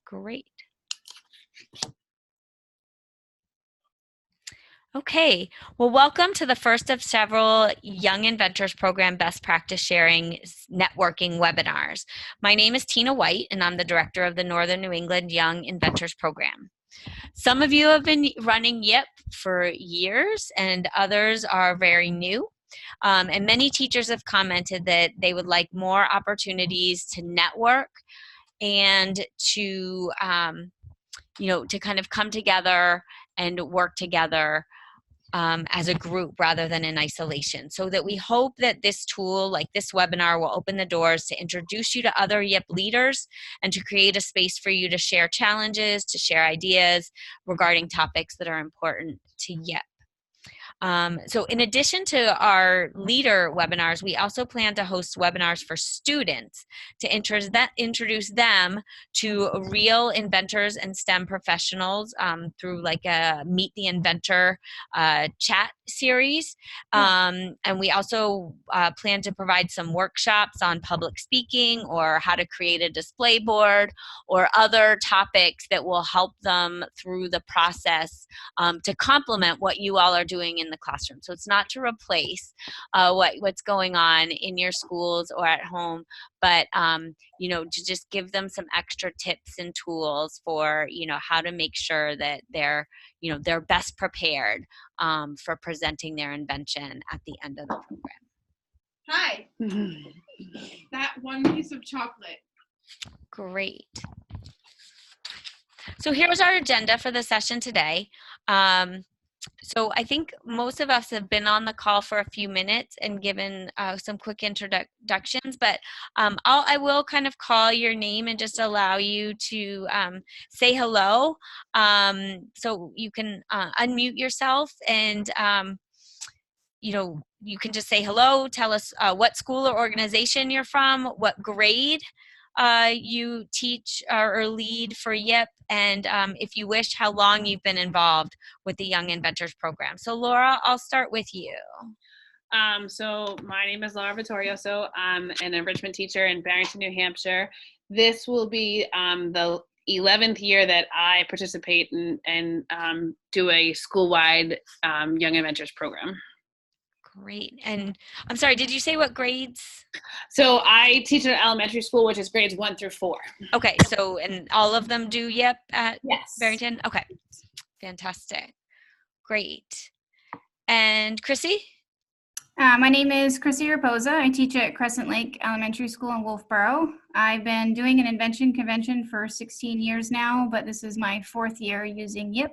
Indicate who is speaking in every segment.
Speaker 1: Great. Okay, well, welcome to the first of several Young Inventors Program Best Practice Sharing Networking webinars. My name is Tina White, and I'm the director of the Northern New England Young Inventors Program. Some of you have been running YIP for years, and others are very new. And many teachers have commented that they would like more opportunities to network and to, to kind of come together and work together as a group rather than in isolation. So that we hope that this tool, like this webinar, will open the doors to introduce you to other YIP leaders and to create a space for you to share challenges, to share ideas regarding topics that are important to YIP. So in addition to our leader webinars, we also plan to host webinars for students to introduce them to real inventors and STEM professionals through like a Meet the Inventor chat series. And we also plan to provide some workshops on public speaking or how to create a display board or other topics that will help them through the process to complement what you all are doing in the classroom. So it's not to replace what's going on in your schools or at home, but to just give them some extra tips and tools for how to make sure that they're best prepared for presenting their invention at the end of the program.
Speaker 2: Hi. That one piece of chocolate.
Speaker 1: Great. So here's our agenda for the session today. So I think most of us have been on the call for a few minutes and given some quick introductions, but I will kind of call your name and just allow you to say hello. So you can unmute yourself and you can just say hello, tell us what school or organization you're from, what grade you teach or lead for YIP, and if you wish, how long you've been involved with the Young Inventors Program. So Laura, I'll start with you.
Speaker 2: So my name is Laura Vittorioso. I'm an enrichment teacher in Barrington, New Hampshire. This will be the 11th year that I participate and do a school-wide Young Inventors Program.
Speaker 1: Great. And I'm sorry, did you say what grades?
Speaker 2: So I teach at an elementary school, which is grades 1 through 4.
Speaker 1: Okay, so and all of them do YIP at
Speaker 2: Yes.
Speaker 1: Barrington? Okay, fantastic. Great. And Chrissy?
Speaker 3: My name is Chrissy Rapoza. I teach at Crescent Lake Elementary School in Wolfboro. I've been doing an Invention Convention for 16 years now, but this is my 4th year using YIP.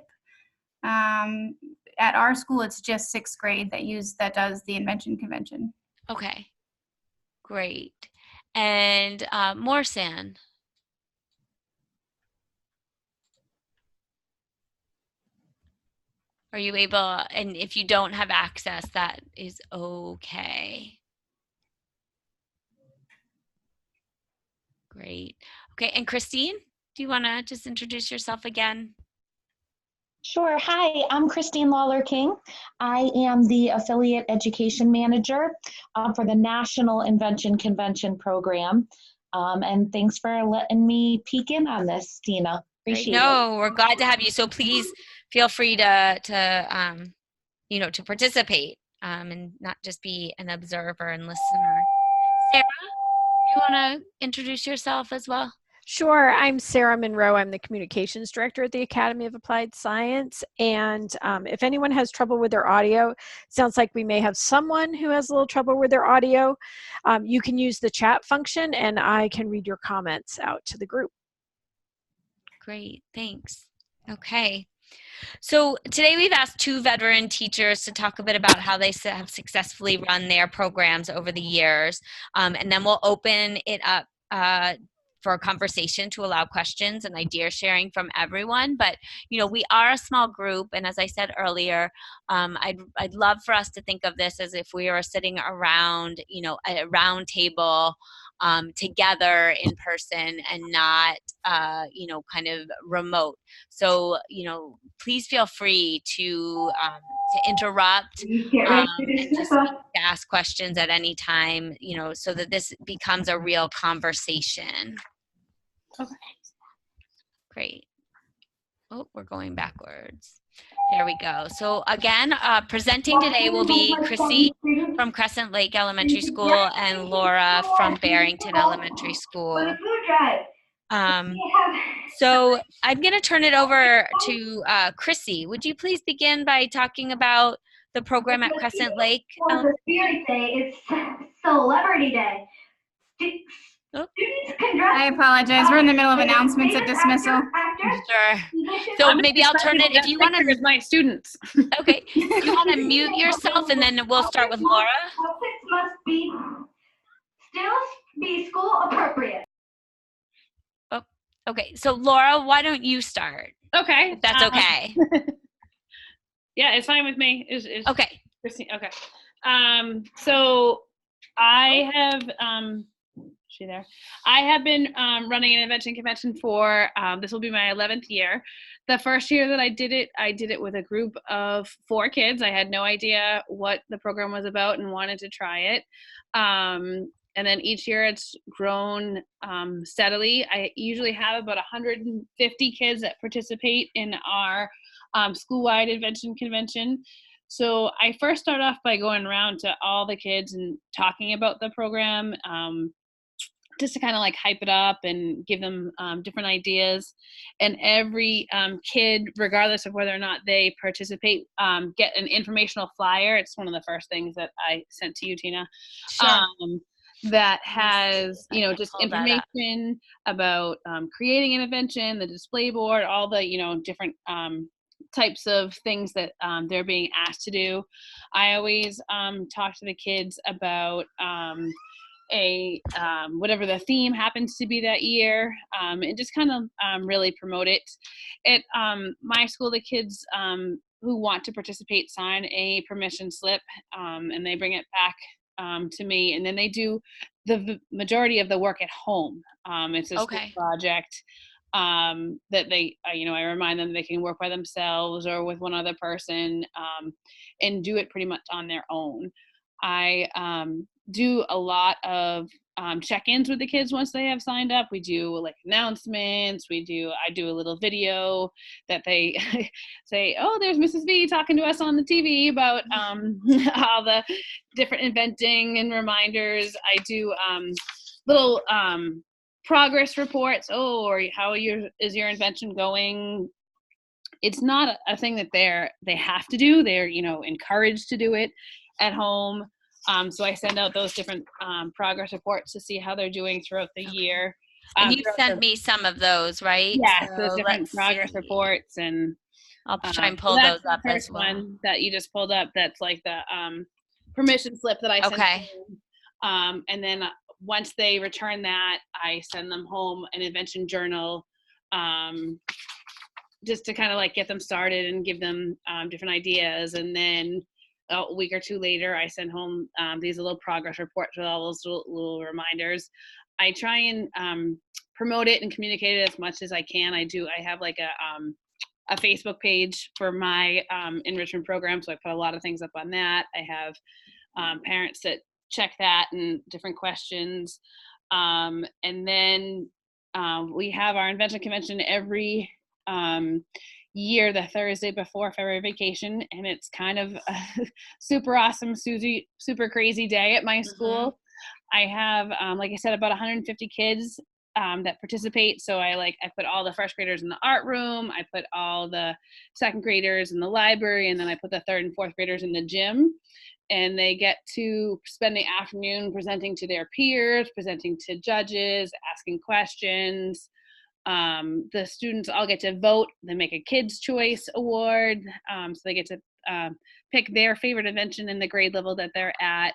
Speaker 3: At our school, it's just 6th grade that does the Invention Convention.
Speaker 1: Okay, great. And Morsan? Are you able, and if you don't have access, that is okay. Great. Okay, and Christine, do you want to just introduce yourself again?
Speaker 4: Sure. Hi, I'm Christine Lawler-King. I am the Affiliate Education Manager for the National Invention Convention program. And thanks for letting me peek in on this, Tina. Appreciate it.
Speaker 1: No, we're glad to have you. So please feel free to participate and not just be an observer and listener. Sarah, do you want to introduce yourself as well?
Speaker 5: Sure. I'm Sarah Monroe. I'm the Communications Director at the Academy of Applied Science. And if anyone has trouble with their audio, sounds like we may have someone who has a little trouble with their audio. You can use the chat function and I can read your comments out to the group.
Speaker 1: Great, thanks. Okay. So today we've asked 2 veteran teachers to talk a bit about how they have successfully run their programs over the years. And then we'll open it up for a conversation to allow questions and idea sharing from everyone. But, we are a small group. And as I said earlier, I'd love for us to think of this as if we were sitting around, a round table together in person and not, kind of remote. So, please feel free to interrupt and just to ask questions at any time, so that this becomes a real conversation.
Speaker 2: Okay.
Speaker 1: Great. Oh, we're going backwards. There we go. So again, presenting today will be Chrissy from Crescent Lake Elementary School and Laura from Barrington Elementary School. So I'm going to turn it over to Chrissy. Would you please begin by talking about the program at Crescent Lake?
Speaker 6: The Spirit Day, it's Celebrity Day.
Speaker 1: Oh.
Speaker 3: I apologize. We're in the middle of announcements at dismissal.
Speaker 1: Sure. So maybe I'll turn it, if you want to.
Speaker 2: My students.
Speaker 1: Okay. You want to mute yourself and then we'll start with Laura?
Speaker 6: Outfits must still be school appropriate.
Speaker 1: Oh, okay. So Laura, why don't you start?
Speaker 2: Okay.
Speaker 1: If that's okay.
Speaker 2: Yeah, it's fine with me. Is
Speaker 1: Okay.
Speaker 2: Christine? Okay. So I have, she there? I have been running an Invention Convention for, this will be my 11th year. The first year that I did it with a group of 4 kids. I had no idea what the program was about and wanted to try it. And then each year it's grown steadily. I usually have about 150 kids that participate in our school-wide Invention Convention. So I first start off by going around to all the kids and talking about the program, just to kind of like hype it up and give them different ideas. And every kid, regardless of whether or not they participate, get an informational flyer. It's one of the first things that I sent to you, Tina.
Speaker 1: Sure.
Speaker 2: That has, just information about creating an invention, the display board, all the, different types of things that they're being asked to do. I always talk to the kids about whatever the theme happens to be that year, and just kind of really promote it. At my school, the kids who want to participate sign a permission slip, and they bring it back to me, and then they do the majority of the work at home. It's a school project that they, I remind them they can work by themselves or with one other person, and do it pretty much on their own. I do a lot of check-ins with the kids once they have signed up. We do like announcements. I do a little video that they say, oh, there's Mrs. V talking to us on the TV about all the different inventing and reminders. I do little progress reports. Oh, or how is your invention going? It's not a thing that they have to do. They're encouraged to do it at home. So I send out those different progress reports to see how they're doing throughout the year.
Speaker 1: And you sent me some of those, right?
Speaker 2: Yeah,
Speaker 1: so
Speaker 2: those different progress reports, and
Speaker 1: I'll try and pull those up as well.
Speaker 2: One that you just pulled up, that's like the permission slip that I sent.
Speaker 1: Okay.
Speaker 2: And then once they return that, I send them home an invention journal, just to kind of like get them started and give them different ideas. And then a week or 2 later, I send home these little progress reports with all those little reminders. I try and promote it and communicate it as much as I can. I have like a Facebook page for my enrichment program, so I put a lot of things up on that. I have parents that check that and different questions. And then we have our Invention Convention every year, the Thursday before February vacation, and it's kind of a super awesome, super crazy day at my school. I have, like I said, about 150 kids that participate. So I put all the first graders in the art room, I put all the second graders in the library, and then I put the third and fourth graders in the gym. And they get to spend the afternoon presenting to their peers, presenting to judges, asking questions. The students all get to vote. They make a Kids' Choice Award. So they get to pick their favorite invention in the grade level that they're at.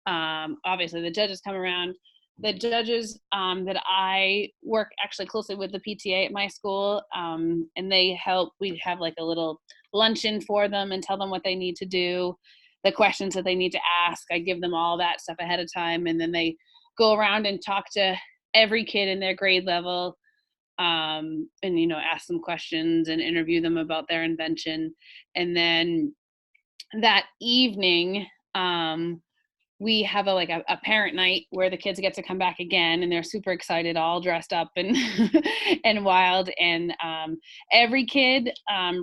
Speaker 2: Obviously, the judges come around. The judges that I work actually closely with the PTA at my school, and they help. We have like a little luncheon for them and tell them what they need to do, the questions that they need to ask. I give them all that stuff ahead of time, and then they go around and talk to every kid in their grade level, and ask them questions and interview them about their invention. And then that evening, we have a parent night where the kids get to come back again, and they're super excited, all dressed up and and wild. And every kid,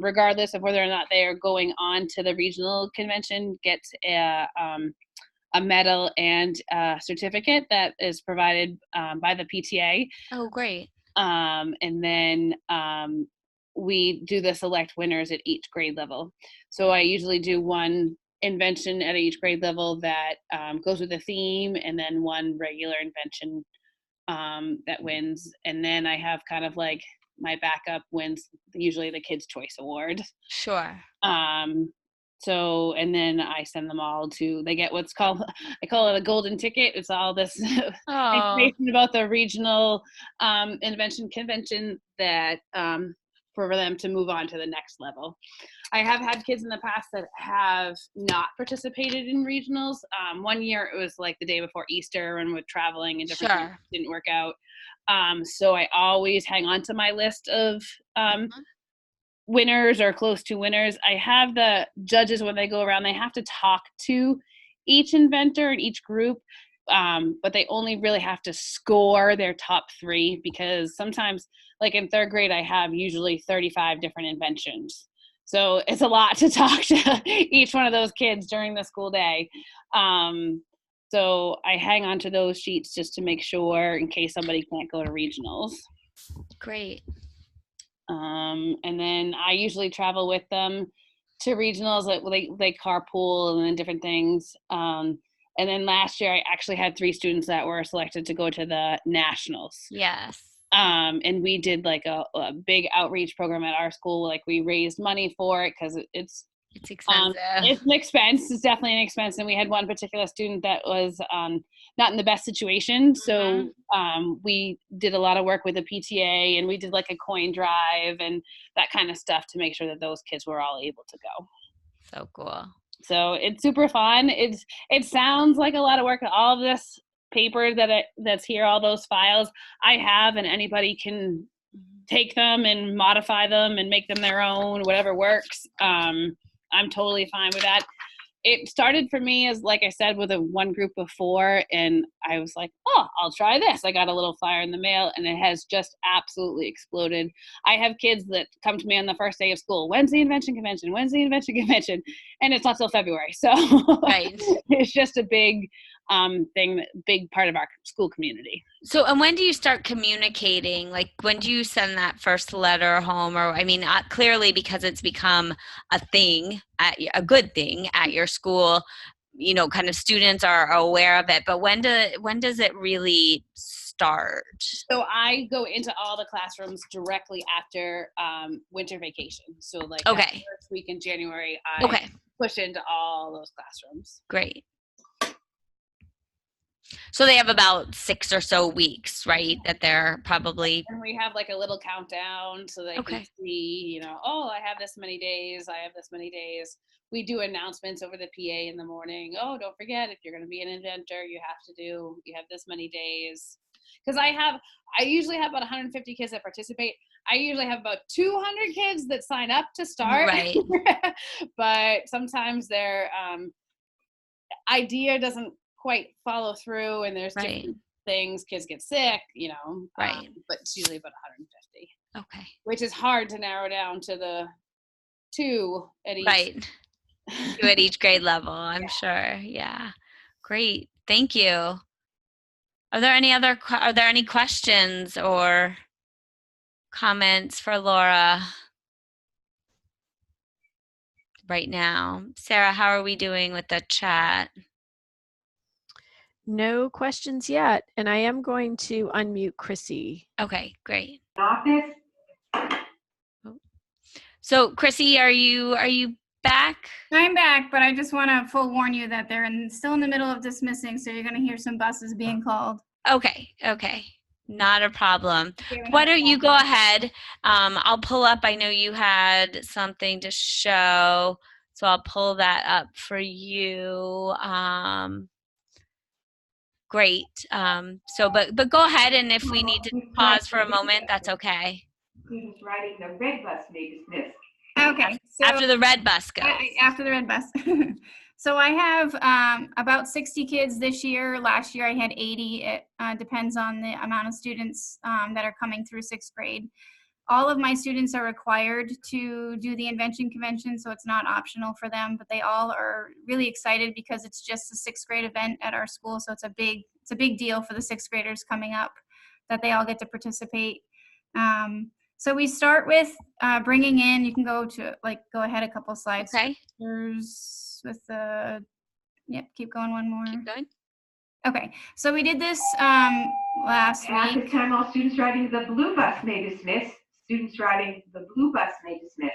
Speaker 2: regardless of whether or not they are going on to the regional convention, gets a medal and a certificate that is provided by the PTA.
Speaker 1: Oh, great.
Speaker 2: And then we do the select winners at each grade level. So I usually do one invention at each grade level that goes with a theme, and then one regular invention that wins. And then I have kind of like my backup wins usually the Kids' Choice Award.
Speaker 1: Sure.
Speaker 2: So, and then I send them all to, they get what's called, I call it a golden ticket. It's all this information about the regional Invention Convention that for them to move on to the next level. I have had kids in the past that have not participated in regionals. One year it was like the day before Easter and with traveling and different things didn't work out. So I always hang on to my list of winners or close to winners. I have the judges, when they go around, they have to talk to each inventor and each group, but they only really have to score their top 3, because sometimes, like in 3rd grade, I have usually 35 different inventions. So it's a lot to talk to each one of those kids during the school day. So I hang on to those sheets just to make sure in case somebody can't go to regionals.
Speaker 1: Great.
Speaker 2: And then I usually travel with them to regionals. They carpool and then different things. And then last year I actually had 3 students that were selected to go to the nationals.
Speaker 1: Yes.
Speaker 2: And we did like a big outreach program at our school. Like we raised money for it because it's
Speaker 1: expensive.
Speaker 2: It's an expense. It's definitely an expense. And we had one particular student that was not in the best situation. So we did a lot of work with the PTA, and we did like a coin drive and that kind of stuff to make sure that those kids were all able to go.
Speaker 1: So cool.
Speaker 2: So it's super fun. It sounds like a lot of work. All of this paper that's here, all those files I have, and anybody can take them and modify them and make them their own, whatever works. I'm totally fine with that. It started for me as, like I said, with one group of 4, and I was like, oh, I'll try this. I got a little flyer in the mail, and it has just absolutely exploded. I have kids that come to me on the first day of school. When's the Invention Convention? When's the Invention Convention? And it's not till February. So it's just a big thing, big part of our school community.
Speaker 1: So, and when do you start communicating? Like, when do you send that first letter home? Or, I mean, clearly because it's become a thing, a good thing at your school, you know, kind of students are aware of it. But when does it really start?
Speaker 2: So I go into all the classrooms directly after winter vacation. So like that first week in January, I push into all those classrooms.
Speaker 1: Great. So they have about 6 or so weeks, right? That they're probably.
Speaker 2: And we have like a little countdown so they can see, you know, oh, I have this many days. I have this many days. We do announcements over the PA in the morning. Oh, don't forget, if you're going to be an inventor, you have this many days. Because I usually have about 150 kids that participate. I usually have about 200 kids that sign up to start.
Speaker 1: Right.
Speaker 2: But sometimes their idea doesn't quite follow through, and there's different things. Kids get sick, you know.
Speaker 1: Right.
Speaker 2: But it's usually about 150.
Speaker 1: Okay.
Speaker 2: Which is hard to narrow down to the 2 at each.
Speaker 1: Right. 2 at each grade level, I'm sure. Yeah. Great. Thank you. Are there any questions or comments for Laura right now? Sarah, how are we doing with the chat?
Speaker 5: No questions yet, and I am going to unmute Chrissy.
Speaker 1: Okay, great.
Speaker 6: Office.
Speaker 1: So, Chrissy, are you back?
Speaker 3: I'm back, but I just want to full warn you that they're still in the middle of dismissing, so you're going to hear some buses being called.
Speaker 1: Okay. Not a problem. Why don't you go ahead? I'll pull up. I know you had something to show, so I'll pull that up for you. Great. But go ahead, and if we need to pause for a moment, that's okay.
Speaker 6: Students riding the red bus may dismiss.
Speaker 3: Okay. So
Speaker 1: After the red bus goes.
Speaker 3: after the red bus. So I have about 60 kids this year. Last year I had 80. It depends on the amount of students that are coming through 6th grade. All of my students are required to do the Invention Convention, so it's not optional for them, but they all are really excited because it's just a 6th grade event at our school, so it's a big deal for the 6th graders coming up that they all get to participate. So we start with bringing in, you can go ahead a couple slides.
Speaker 1: Okay.
Speaker 3: With the, yep, keep going one more.
Speaker 1: Keep going.
Speaker 3: Okay, so we did this last week.
Speaker 7: At this time, all students riding the blue bus may dismiss. Students riding the blue bus may dismiss.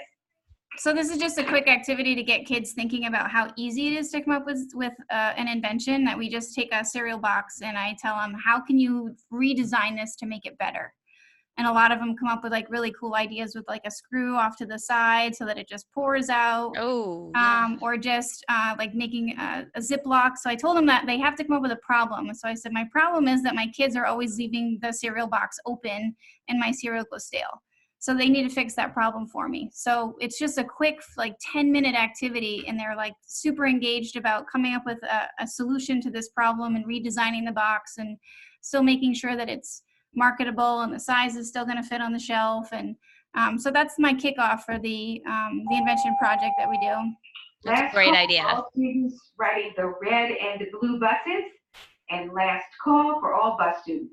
Speaker 3: So this is just a quick activity to get kids thinking about how easy it is to come up with an invention, that we just take a cereal box and I tell them, how can you redesign this to make it better? And a lot of them come up with like really cool ideas with like a screw off to the side so that it just pours out.
Speaker 1: Oh, yeah.
Speaker 3: Or just like making a Ziploc. So I told them that they have to come up with a problem. So I said, my problem is that my kids are always leaving the cereal box open and my cereal goes stale. So they need to fix that problem for me. So it's just a quick like 10-minute activity, and they're like super engaged about coming up with a solution to this problem and redesigning the box and still making sure that it's marketable and the size is still going to fit on the shelf. And so that's my kickoff for the invention project that we do.
Speaker 1: That's a great idea.
Speaker 7: All students riding the red and blue buses, and last call for all bus students.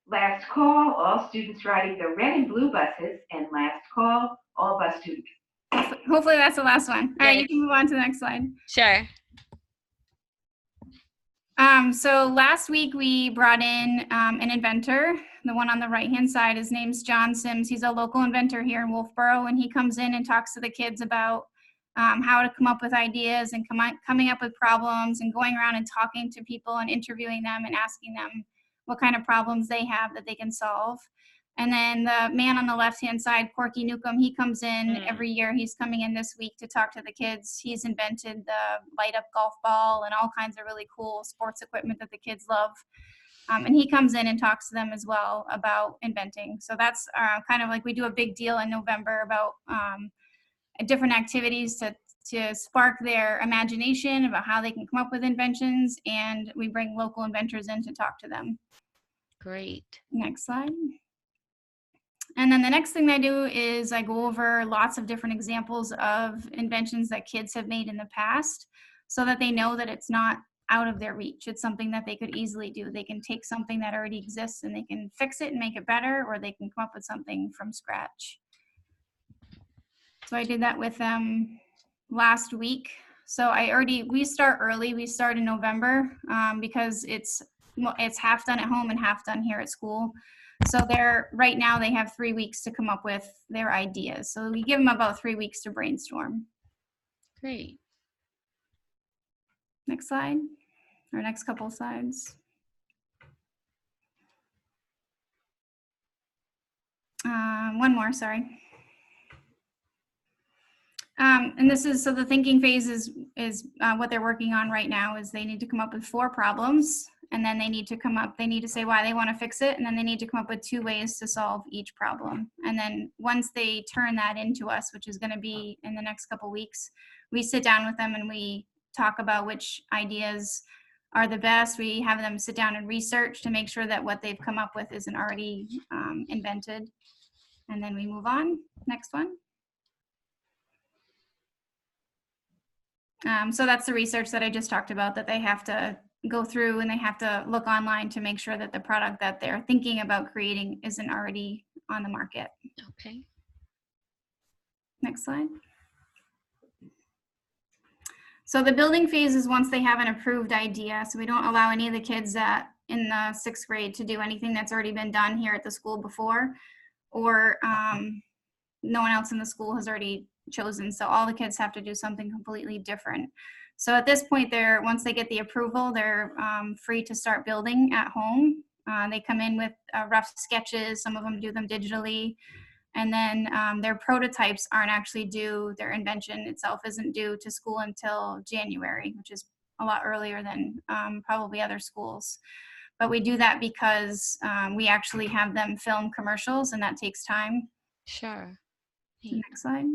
Speaker 7: Last call, all students riding the red and blue buses, and last call, all bus students.
Speaker 3: Hopefully that's the last one. All right, you can move on to the next slide.
Speaker 1: Sure.
Speaker 3: So last week we brought in an inventor. The one on the right-hand side, his name's John Sims. He's a local inventor here in Wolfboro, and he comes in and talks to the kids about how to come up with ideas and coming up with problems and going around and talking to people and interviewing them and asking them what kind of problems they have that they can solve. And then the man on the left-hand side, Corky Newcomb, he comes in every year. He's coming in this week to talk to the kids. He's invented the light-up golf ball and all kinds of really cool sports equipment that the kids love. And he comes in and talks to them as well about inventing. So that's kind of like we do a big deal in November about different activities to spark their imagination about how they can come up with inventions, and we bring local inventors in to talk to them.
Speaker 1: Great.
Speaker 3: Next slide. And then the next thing I do is I go over lots of different examples of inventions that kids have made in the past so that they know that it's not out of their reach. It's something that they could easily do. They can take something that already exists and they can fix it and make it better, or they can come up with something from scratch. So I did that with them last week. So we start early. We start in November because it's half done at home and half done here at school. So right now they have 3 weeks to come up with their ideas. So we give them about 3 weeks to brainstorm.
Speaker 1: Great.
Speaker 3: Next slide, or next couple slides. One more, sorry. And this is, so the thinking phase is what they're working on right now is they need to come up with 4 problems, and then they need to say why they want to fix it, and then they need to come up with 2 ways to solve each problem. And then once they turn that into us, which is going to be in the next couple weeks, we sit down with them and we talk about which ideas are the best. We have them sit down and research to make sure that what they've come up with isn't already invented. And then we move on. Next one. So that's the research that I just talked about, that they have to go through and they have to look online to make sure that the product that they're thinking about creating isn't already on the market.
Speaker 1: Okay.
Speaker 3: Next slide. So the building phase is once they have an approved idea. So we don't allow any of the kids in the 6th grade to do anything that's already been done here at the school before, or no one else in the school has already chosen. So all the kids have to do something completely different. So at this point, once they get the approval, they're free to start building at home. They come in with rough sketches. Some of them do them digitally. And then their prototypes aren't actually due, their invention itself isn't due to school until January, which is a lot earlier than probably other schools. But we do that because we actually have them film commercials, and that takes time.
Speaker 1: Sure.
Speaker 3: Next slide.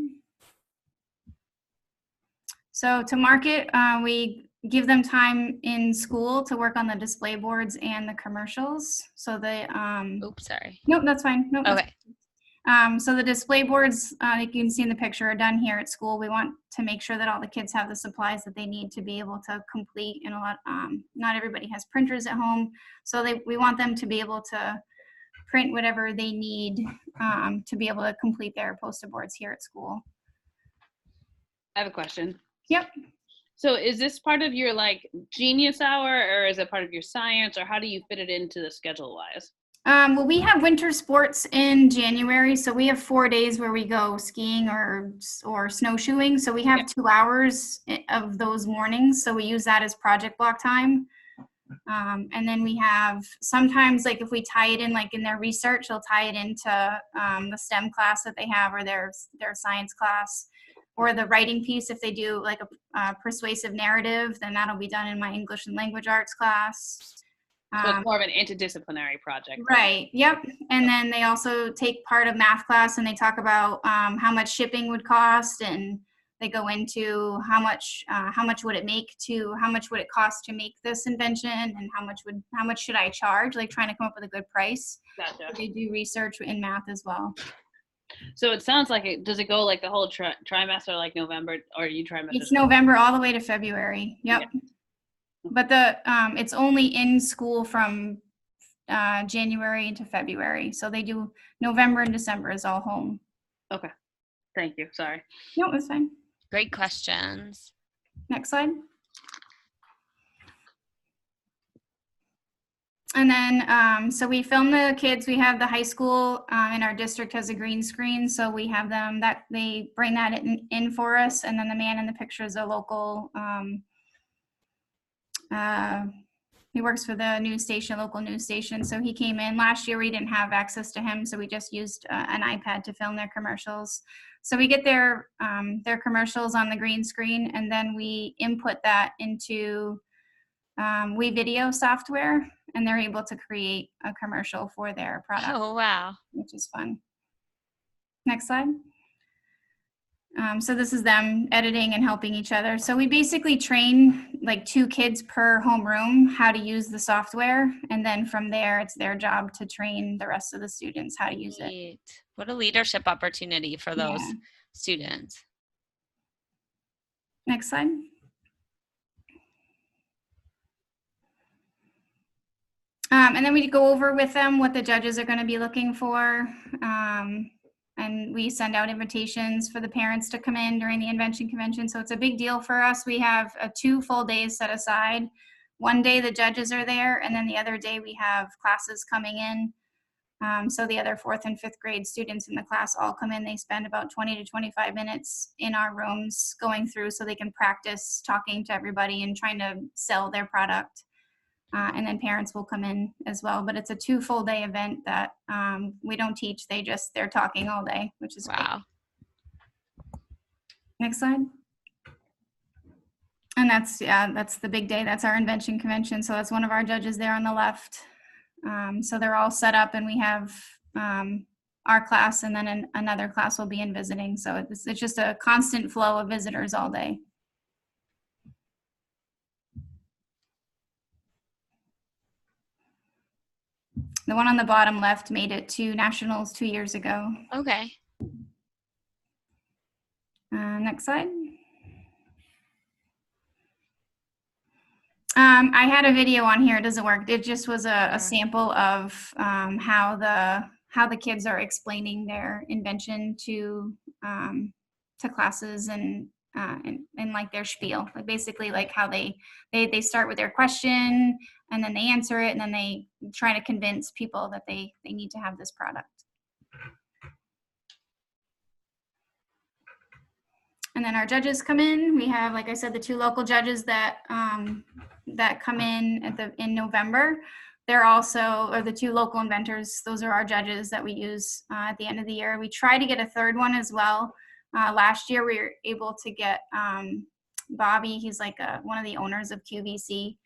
Speaker 3: So to market, we give them time in school to work on the display boards and the commercials. So they,
Speaker 1: Oops, sorry.
Speaker 3: nope, that's fine. Nope, that's
Speaker 1: Okay.
Speaker 3: so the display boards, you can see in the picture, are done here at school. We want to make sure that all the kids have the supplies that they need to be able to complete. And not everybody has printers at home, so we want them to be able to print whatever they need to be able to complete their poster boards here at school.
Speaker 2: I have a question.
Speaker 3: Yep.
Speaker 2: So is this part of your like genius hour, or is it part of your science, or how do you fit it into the schedule wise?
Speaker 3: Well, we have winter sports in January, so we have 4 days where we go skiing or snowshoeing. So we have 2 hours of those mornings, so we use that as project block time. And then we have sometimes, like if we tie it in, like in their research, they'll tie it into the STEM class that they have, or their science class, or the writing piece. If they do like a persuasive narrative, then that'll be done in my English and language arts class.
Speaker 2: So it's more of an interdisciplinary project.
Speaker 3: Right. Yep. And then they also take part of math class, and they talk about how much shipping would cost, and they go into how much would it cost to make this invention, and how much should I charge, like trying to come up with a good price.
Speaker 2: Gotcha.
Speaker 3: They do research in math as well.
Speaker 2: So it sounds like does it go like the whole trimester, like November, or you trimester?
Speaker 3: It's November all the way to February. Yep. Yeah. But it's only in school from January into February. So they do November and December is all home.
Speaker 2: Okay. Thank you. Sorry.
Speaker 3: No, it's fine.
Speaker 1: Great questions.
Speaker 3: Next slide. And then, so we film the kids. We have the high school in our district has a green screen. So we have them they bring that in for us. And then the man in the picture is a local, he works for the local news station. So he came in last year. We didn't have access to him, so we just used an iPad to film their commercials. So we get their commercials on the green screen, and then we input that into WeVideo software, and they're able to create a commercial for their product.
Speaker 1: Oh, wow.
Speaker 3: Which is fun. Next slide. So this is them editing and helping each other. So we basically train like 2 kids per homeroom how to use the software. And then from there, it's their job to train the rest of the students how to use it.
Speaker 1: What a leadership opportunity for those students.
Speaker 3: Next slide. And then we go over with them what the judges are going to be looking for. And we send out invitations for the parents to come in during the Invention Convention. So it's a big deal for us. We have 2 full days set aside. One day the judges are there, and then the other day we have classes coming in. So the other 4th and 5th grade students in the class all come in. They spend about 20 to 25 minutes in our rooms going through so they can practice talking to everybody and trying to sell their product. And then parents will come in as well. But it's a 2 full day event that we don't teach. They're talking all day, which is
Speaker 1: wow.
Speaker 3: Great. Next slide. And that's the big day. That's our Invention Convention. So that's one of our judges there on the left. So they're all set up, and we have our class, and then another class will be in visiting. So it's just a constant flow of visitors all day. The one on the bottom left made it to nationals 2 years ago.
Speaker 1: Okay.
Speaker 3: Next slide. I had a video on here. It doesn't work. It just was a sample of how the kids are explaining their invention to classes and like their spiel, like basically like how they start with their question, and then they answer it, and then they try to convince people that they need to have this product. And then our judges come in. We have, like I said, the 2 local judges that come in in November. They're also, or the 2 local inventors. Those are our judges that we use at the end of the year. We try to get a 3rd one as well. Last year we were able to get Bobby. He's like one of the owners of QVC,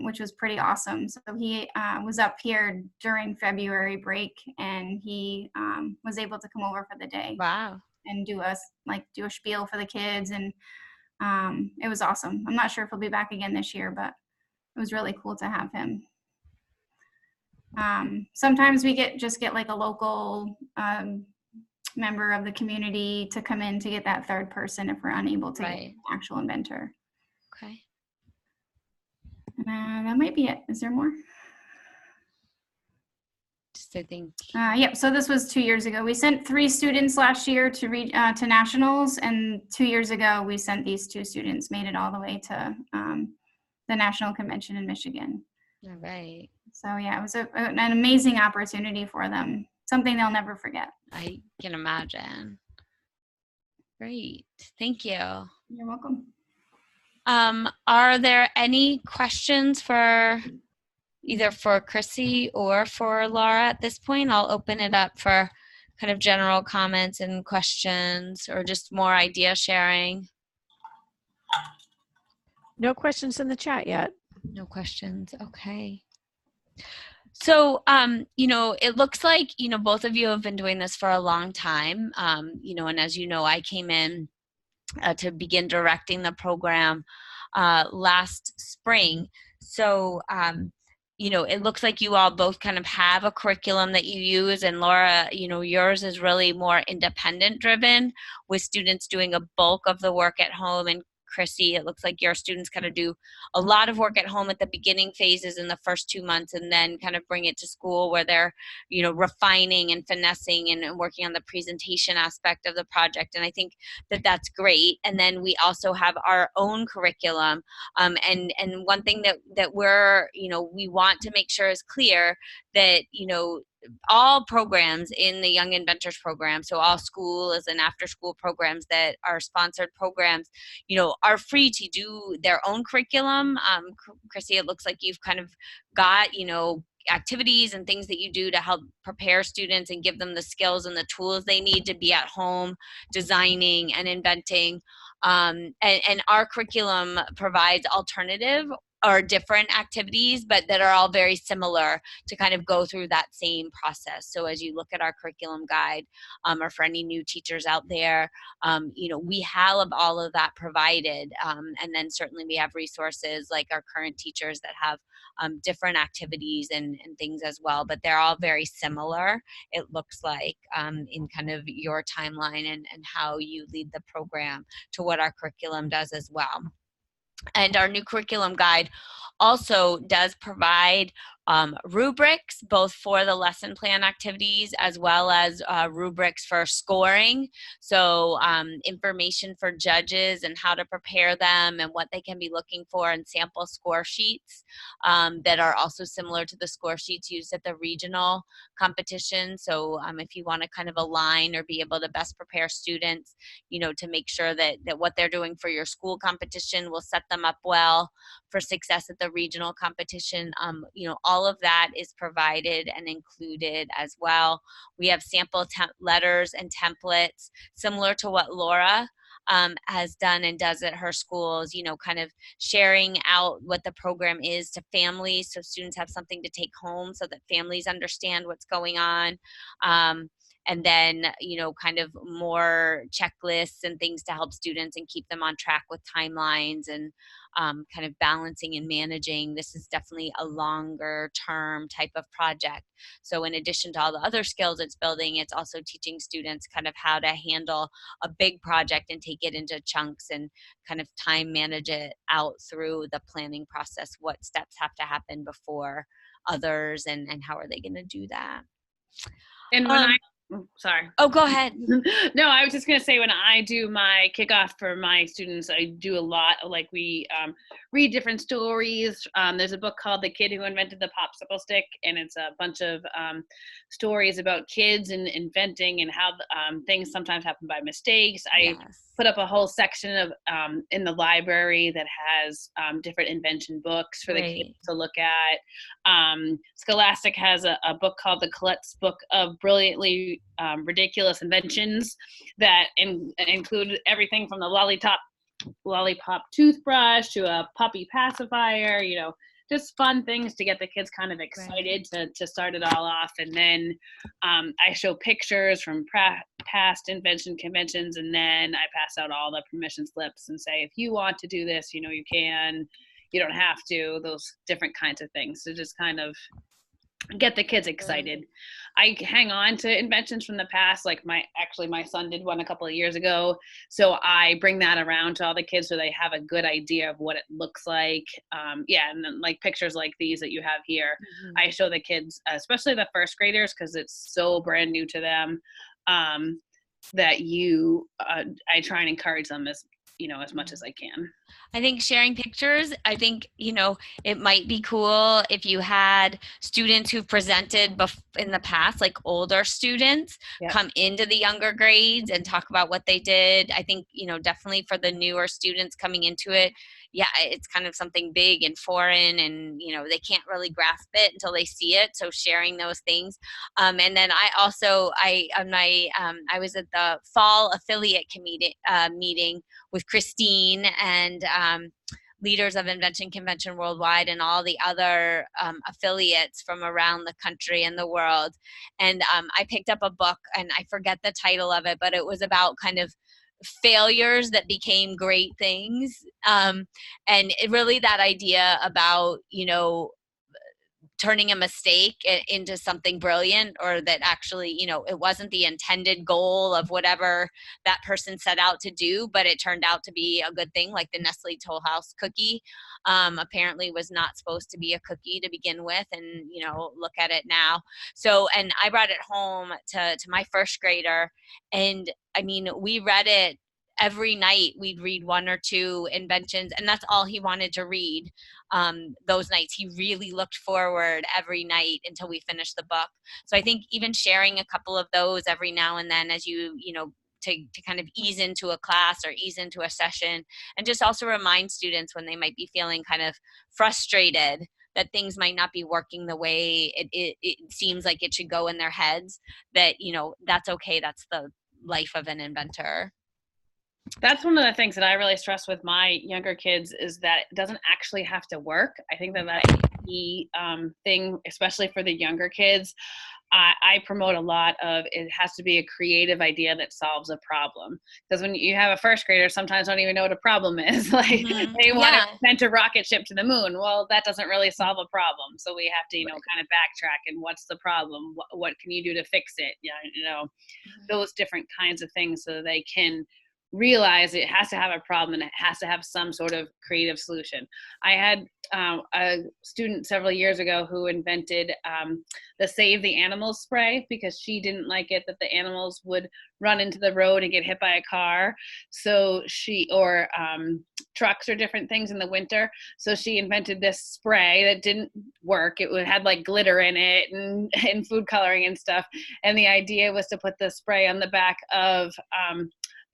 Speaker 3: which was pretty awesome. So he was up here during February break, and he was able to come over for the day.
Speaker 1: Wow.
Speaker 3: And do a spiel for the kids, and It was awesome. I'm not sure if he'll be back again this year, but it was really cool to have him. Sometimes we just get like a local member of the community to come in to get that third person if we're unable to get an actual inventor.
Speaker 1: Okay.
Speaker 3: That might be it. Is there more?
Speaker 1: Just I think.
Speaker 3: Yep. So this was 2 years ago. We sent 3 students last year to nationals, and 2 years ago we sent these 2 students, made it all the way to the national convention in Michigan.
Speaker 1: All right.
Speaker 3: So yeah, it was an amazing opportunity for them. Something they'll never forget.
Speaker 1: I can imagine. Great. Thank you.
Speaker 3: You're welcome.
Speaker 1: Are there any questions for either for Chrissy or for Laura at this point? I'll open it up for kind of general comments and questions or just more idea sharing.
Speaker 5: No questions in the chat yet.
Speaker 1: No questions. Okay. So, you know, it looks like, you know, both of you have been doing this for a long time, you know, and as you know, I came in to begin directing the program last spring. So, you know, it looks like you all both kind of have a curriculum that you use, and Laura, you know, yours is really more independent driven with students doing a bulk of the work at home, and Chrissy, it looks like your students kind of do a lot of work at home at the beginning phases in the first 2 months, and then kind of bring it to school where they're, you know, refining and finessing and working on the presentation aspect of the project. And I think that that's great. And then we also have our own curriculum. And one thing that we're, you know, we want to make sure is clear that, you know, all programs in the Young Inventors Program, so all schools and after school programs that are sponsored programs, you know, are free to do their own curriculum. Chrissy, it looks like you've kind of got, you know, activities and things that you do to help prepare students and give them the skills and the tools they need to be at home designing and inventing. And our curriculum provides alternative or different activities, but that are all very similar to kind of go through that same process. So as you look at our curriculum guide, or for any new teachers out there, you know, we have all of that provided. And then certainly we have resources like our current teachers that have different activities and things as well, but they're all very similar, it looks like, in kind of your timeline and how you lead the program to what our curriculum does as well. And our new curriculum guide also does provide rubrics, both for the lesson plan activities as well as rubrics for scoring. So information for judges and how to prepare them and what they can be looking for, and sample score sheets that are also similar to the score sheets used at the regional competition. So if you want to kind of align or be able to best prepare students, you know, to make sure that what they're doing for your school competition will set them up well for success at the regional competition, you know, all of that is provided and included as well. We have sample letters and templates similar to what Laura has done and does at her schools, you know, kind of sharing out what the program is to families so students have something to take home so that families understand what's going on. And then, you know, kind of more checklists and things to help students and keep them on track with timelines and kind of balancing and managing. This is definitely a longer term type of project. So in addition to all the other skills it's building, it's also teaching students kind of how to handle a big project and take it into chunks and kind of time manage it out through the planning process. What steps have to happen before others, and how are they going to do that?
Speaker 2: And when sorry.
Speaker 1: Oh, go ahead.
Speaker 2: No, I was just going to say, when I do my kickoff for my students, I do a lot of, like, we read different stories. There's a book called The Kid Who Invented the Popsicle Stick, and it's a bunch of stories about kids and inventing and how things sometimes happen by mistakes. I put up a whole section of in the library that has different invention books for the kids to look at. Scholastic has a book called The Colette's Book of Brilliantly Ridiculous Inventions that include everything from the lollipop toothbrush to a puppy pacifier, you know, just fun things to get the kids kind of excited to start it all off. And then I show pictures from past invention conventions, and then I pass out all the permission slips and say, if you want to do this, you can, you don't have to, those different kinds of things. So just kind of get the kids excited. I hang on to inventions from the past. Like my son did one a couple of years ago. So I bring that around to all the kids so they have a good idea of what it looks like. And then like pictures like these that you have here, I show the kids, especially the first graders, because it's so brand new to them, that I try and encourage them as much as I can.
Speaker 1: I think sharing pictures, I think, it might be cool if you had students who've presented in the past, like older students, come into the younger grades and talk about what they did. I think, definitely for the newer students coming into it, it's kind of something big and foreign, and, they can't really grasp it until they see it. So sharing those things. And then I was at the fall affiliate committee meeting with Christine and leaders of Invention Convention worldwide and all the other affiliates from around the country and the world. And I picked up a book, and I forget the title of it, but it was about kind of failures that became great things. And really that idea about, turning a mistake into something brilliant, or that actually, it wasn't the intended goal of whatever that person set out to do, but it turned out to be a good thing, like the Nestle Toll House cookie. Apparently was not supposed to be a cookie to begin with, and, look at it now. So, and I brought it home to my first grader, and I mean, we read it every night. We'd read one or two inventions, and that's all he wanted to read. Those nights, he really looked forward every night until we finished the book. So I think even sharing a couple of those every now and then, as to kind of ease into a class or ease into a session, and just also remind students when they might be feeling kind of frustrated that things might not be working the way it seems like it should go in their heads, that, that's okay. That's the life of an inventor.
Speaker 2: That's one of the things that I really stress with my younger kids, is that it doesn't actually have to work. I think that that's the key thing, especially for the younger kids. I promote a lot of, it has to be a creative idea that solves a problem. Because when you have a first grader, sometimes don't even know what a problem is. Like they want to invent a rocket ship to the moon. Well, that doesn't really solve a problem. So we have to, kind of backtrack, and what's the problem? What can you do to fix it? Those different kinds of things, so they can realize it has to have a problem and it has to have some sort of creative solution. I had a student several years ago who invented the Save the Animals spray, because she didn't like it that the animals would run into the road and get hit by a car. So or trucks or different things in the winter. So she invented this spray that didn't work. It had like glitter in it and food coloring and stuff. And the idea was to put the spray on the back of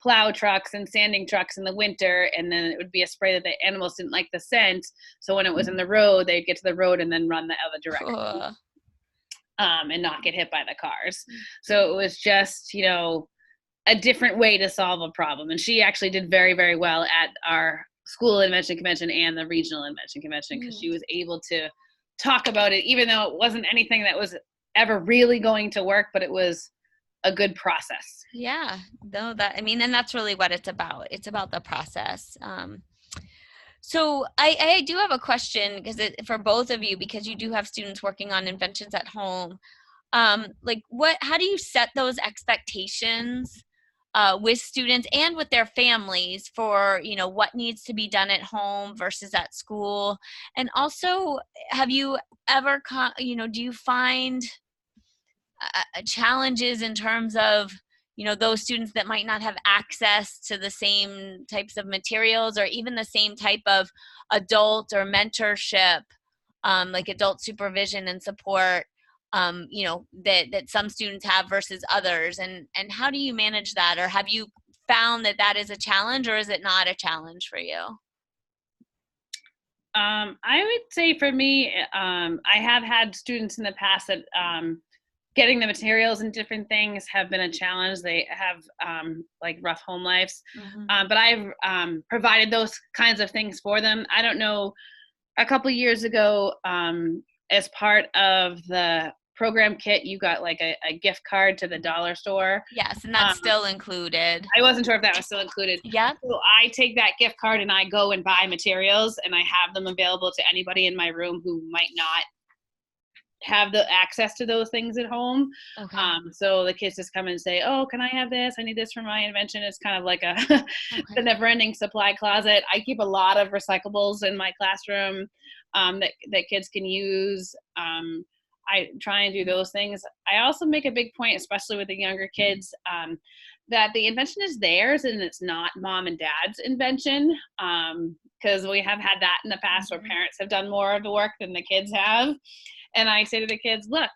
Speaker 2: plow trucks and sanding trucks in the winter, and then it would be a spray that the animals didn't like the scent, so when it was in the road, they'd get to the road and then run the other direction, and not get hit by the cars. So it was just, a different way to solve a problem. And she actually did very, very well at our school invention convention and the regional invention convention, because she was able to talk about it, even though it wasn't anything that was ever really going to work, but it was a good process.
Speaker 1: And that's really what it's about. It's about the process. So I do have a question, because for both of you, because you do have students working on inventions at home. How do you set those expectations with students and with their families for, what needs to be done at home versus at school? And also, have you ever, do you find challenges in terms of, those students that might not have access to the same types of materials, or even the same type of adult or mentorship, like adult supervision and support, that some students have versus others? And how do you manage that? Or have you found that is a challenge, or is it not a challenge for you?
Speaker 2: I would say for me, I have had students in the past that getting the materials and different things have been a challenge. They have like rough home lives, but I've provided those kinds of things for them. I don't know, a couple years ago, as part of the program kit, you got like a gift card to the dollar store.
Speaker 1: Yes, and that's still included.
Speaker 2: I wasn't sure if that was still included.
Speaker 1: Yep.
Speaker 2: So I take that gift card and I go and buy materials, and I have them available to anybody in my room who might not have the access to those things at home.
Speaker 1: Okay.
Speaker 2: So the kids just come and say, oh, can I have this? I need this for my invention. It's kind of like a the never-ending supply closet. I keep a lot of recyclables in my classroom that kids can use. I try and do those things. I also make a big point, especially with the younger kids, that the invention is theirs and it's not mom and dad's invention, because we have had that in the past where parents have done more of the work than the kids have. And I say to the kids, look,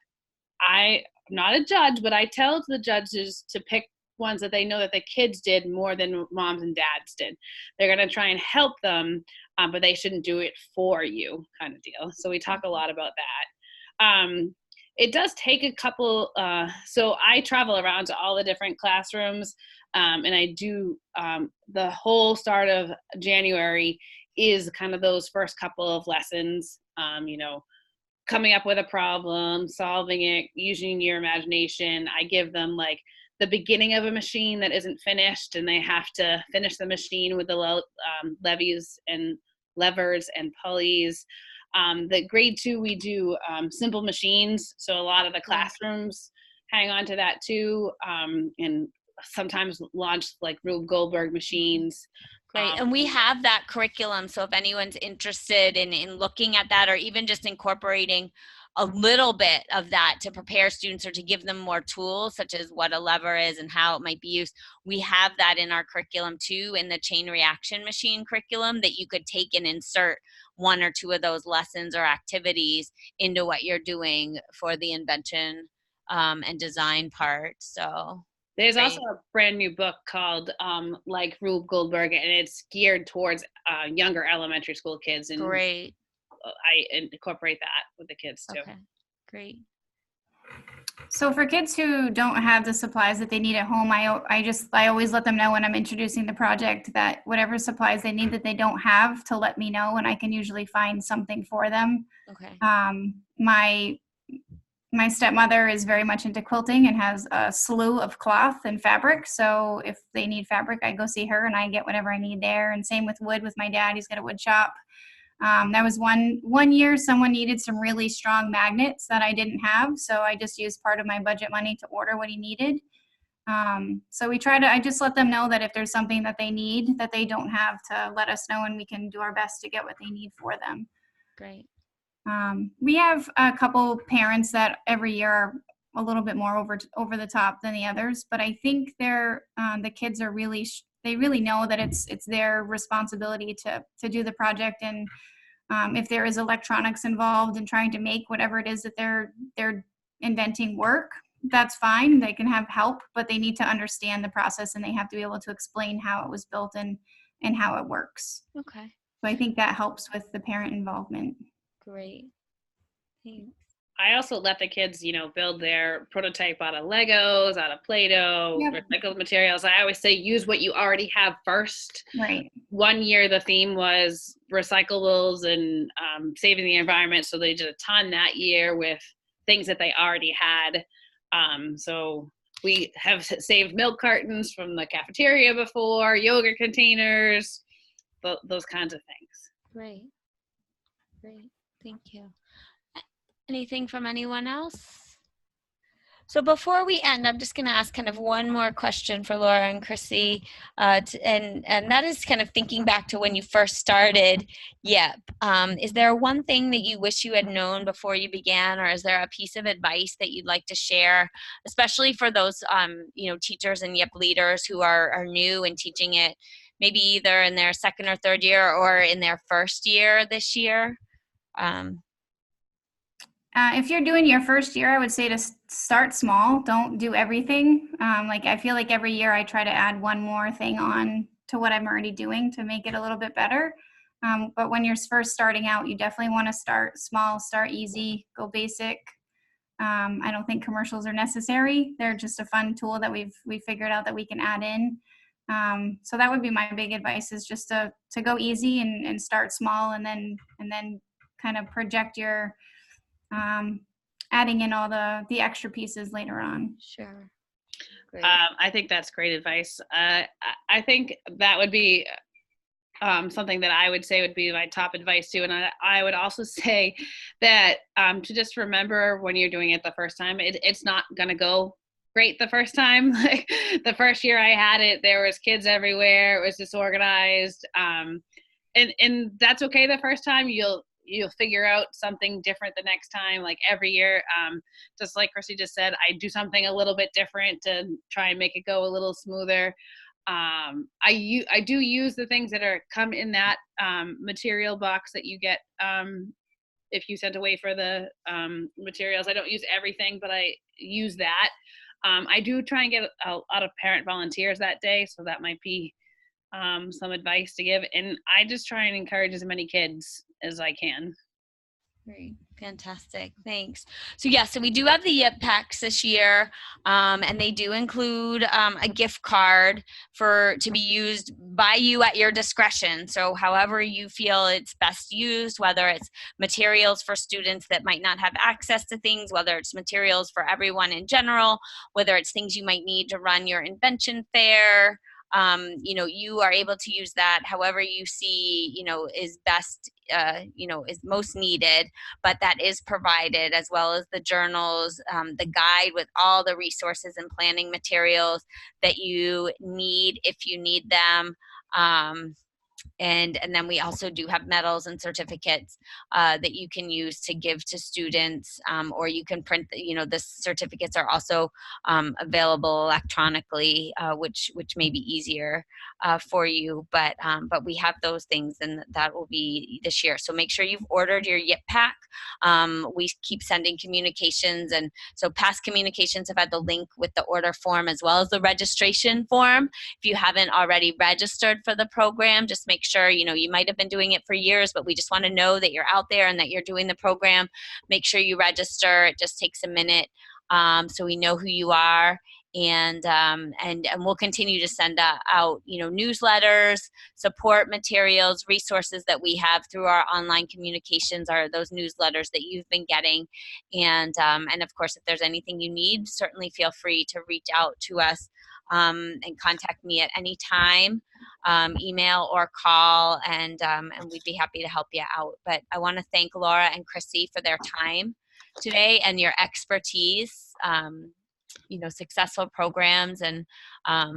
Speaker 2: I'm not a judge, but I tell the judges to pick ones that they know that the kids did more than moms and dads did. They're going to try and help them, but they shouldn't do it for you, kind of deal. So we talk a lot about that. It does take a couple, so I travel around to all the different classrooms, and I do, the whole start of January is kind of those first couple of lessons, coming up with a problem, solving it, using your imagination. I give them like the beginning of a machine that isn't finished, and they have to finish the machine with the levies and levers and pulleys. The grade 2, we do simple machines. So a lot of the classrooms hang on to that too, and sometimes launch like Rube Goldberg machines.
Speaker 1: Great. And we have that curriculum. So if anyone's interested in looking at that, or even just incorporating a little bit of that to prepare students or to give them more tools, such as what a lever is and how it might be used, we have that in our curriculum too, in the chain reaction machine curriculum, that you could take and insert 1 or 2 of those lessons or activities into what you're doing for the invention and design part. So
Speaker 2: there's also a brand new book called like Rube Goldberg, and it's geared towards younger elementary school kids. And
Speaker 1: great.
Speaker 2: I incorporate that with the kids too.
Speaker 1: Okay, great.
Speaker 3: So for kids who don't have the supplies that they need at home, I always let them know when I'm introducing the project that whatever supplies they need that they don't have, to let me know, and I can usually find something for them.
Speaker 1: Okay.
Speaker 3: My stepmother is very much into quilting and has a slew of cloth and fabric. So if they need fabric, I go see her and I get whatever I need there. And same with wood with my dad. He's got a wood shop. That was one year someone needed some really strong magnets that I didn't have. So I just used part of my budget money to order what he needed. So I just let them know that if there's something that they need that they don't have, to let us know, and we can do our best to get what they need for them.
Speaker 1: Great.
Speaker 3: We have a couple parents that every year are a little bit more over the top than the others, but I think the kids are they really know that it's their responsibility to do the project. And if there is electronics involved in trying to make whatever it is that they're inventing work, that's fine. They can have help, but they need to understand the process, and they have to be able to explain how it was built and how it works.
Speaker 1: Okay.
Speaker 3: So I think that helps with the parent involvement.
Speaker 1: Great. Thanks.
Speaker 2: I also let the kids, build their prototype out of Legos, out of Play-Doh, recycled materials. I always say use what you already have first.
Speaker 3: Right.
Speaker 2: One year the theme was recyclables and saving the environment, so they did a ton that year with things that they already had. So we have saved milk cartons from the cafeteria before, yogurt containers, those kinds of things.
Speaker 1: Great. Thank you. Anything from anyone else? So before we end, I'm just going to ask kind of one more question for Laura and Chrissy, and that is kind of thinking back to when you first started YIP. Is there one thing that you wish you had known before you began, or is there a piece of advice that you'd like to share, especially for those teachers and YIP leaders who are new and teaching it, maybe either in their second or third year or in their first year this year?
Speaker 3: If you're doing your first year, I would say to start small. Don't do everything. I feel like every year I try to add one more thing on to what I'm already doing to make it a little bit better. But when you're first starting out, you definitely want to start small, start easy, go basic. I don't think commercials are necessary. They're just a fun tool that we've figured out that we can add in. So that would be my big advice, is just to go easy and start small, and then kind of project your adding in all the extra pieces later on.
Speaker 1: Sure. Great.
Speaker 2: I think that's great advice. I think that would be something that I would say would be my top advice too. And I would also say that to just remember when you're doing it the first time, it's not going to go great the first time. Like the first year I had it, there was kids everywhere. It was disorganized. And that's okay the first time. You'll figure out something different the next time. Like every year, just like Chrissy just said, I do something a little bit different to try and make it go a little smoother. I do use the things that come in that material box that you get if you send away for the materials. I don't use everything, but I use that. I do try and get a lot of parent volunteers that day, so that might be some advice to give. And I just try and encourage as many kids as I can.
Speaker 1: Great. Fantastic. Thanks. So so we do have the YIP packs this year, and they do include a gift card to be used by you at your discretion. So however you feel it's best used, whether it's materials for students that might not have access to things, whether it's materials for everyone in general, whether it's things you might need to run your Invention Fair, you are able to use that however you see, is best, is most needed, but that is provided, as well as the journals, the guide with all the resources and planning materials that you need if you need them. And then we also do have medals and certificates that you can use to give to students, or you can print. The certificates are also available electronically, which may be easier for you. But we have those things, and that will be this year. So make sure you've ordered your YIP pack. We keep sending communications, and so past communications have had the link with the order form as well as the registration form. If you haven't already registered for the program, just make sure, you might have been doing it for years, but we just want to know that you're out there and that you're doing the program. Make sure you register. It just takes a minute, so we know who you are. And we'll continue to send out, newsletters, support materials, resources that we have through our online communications are those newsletters that you've been getting. And of course, if there's anything you need, certainly feel free to reach out to us and contact me at any time, email or call, and we'd be happy to help you out. But I want to thank Laura and Chrissy for their time today and your expertise. Successful programs, and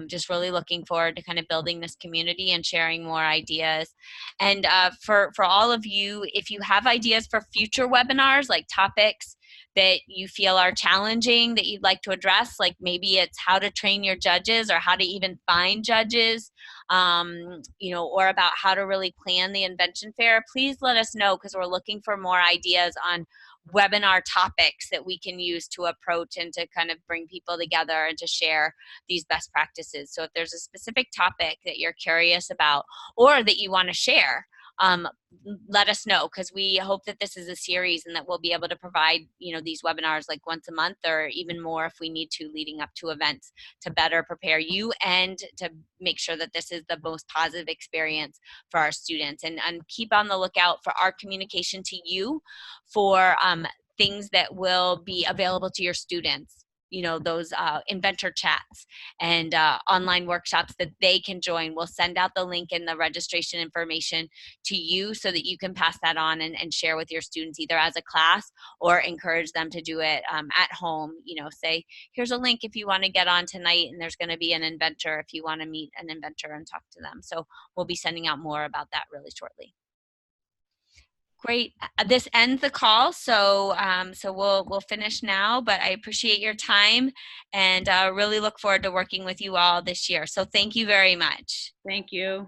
Speaker 1: just really looking forward to kind of building this community and sharing more ideas. And for all of you, if you have ideas for future webinars, like topics that you feel are challenging that you'd like to address, like maybe it's how to train your judges or how to even find judges, or about how to really plan the Invention Fair, please let us know, because we're looking for more ideas on webinar topics that we can use to approach and to kind of bring people together and to share these best practices. So if there's a specific topic that you're curious about or that you want to share, let us know, because we hope that this is a series and that we'll be able to provide, these webinars like once a month or even more if we need to, leading up to events, to better prepare you and to make sure that this is the most positive experience for our students. And keep on the lookout for our communication to you for things that will be available to your students. Those inventor chats and online workshops that they can join. We'll send out the link and the registration information to you so that you can pass that on and share with your students, either as a class or encourage them to do it at home. Say, here's a link if you want to get on tonight, and there's going to be an inventor if you want to meet an inventor and talk to them. So we'll be sending out more about that really shortly. Great. This ends the call, so we'll finish now, but I appreciate your time and really look forward to working with you all this year. So thank you very much.
Speaker 2: Thank you.